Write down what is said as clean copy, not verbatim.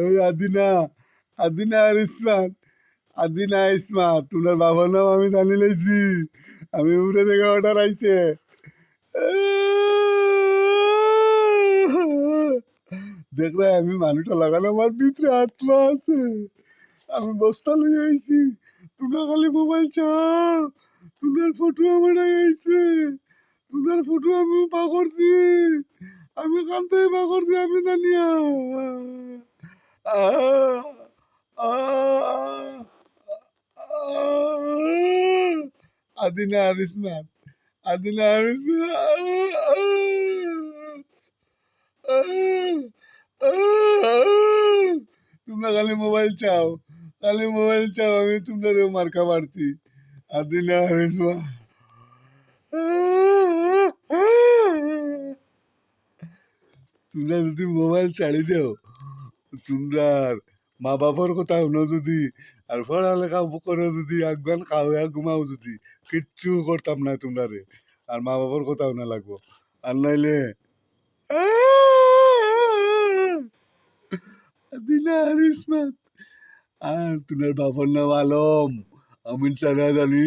এই আদিনা, আদিনা আর ইসমাত, আদিনা ইসমাত, তোমার বাবার নাম আমি জানি লাইছি। আমি উপরে থেকে অর্ডার আইছে। দেখলে আমি মানুষটা লাগানো, আমার ভিতরে আত্মা আছে। আমি বস্তা লই আইছি, তোমরা খালি মোবাইল চাও। তোমার ফটো আমার আইছে, তোমার ফটো আমি পা করছি। আমি কান থেকে পা করছি, আমি জানিয়া। আদিনা আর ইসমাত, আদিনা আর তোমরা খালি মোবাইল চাও, খালি মোবাইল চাও। আমি তোমরা মার্কা মারছি। আদিনা আর ইসমাত, তোমরা যদি মোবাইল ছাড়ি দেও, তোমরার মা বাবার কথা শুনো যদি, আর পড়ালেখা করো যদি, একগান খাওয়া ঘুমাও যদি, কিচ্ছু করতাম না তোমরারে। আর মা বাবার কথা শোনা লাগবো। আর নাইলে দিনা আর ইসমাত। আর তোমার বাবার নাম আলম, আমি সারা জানি।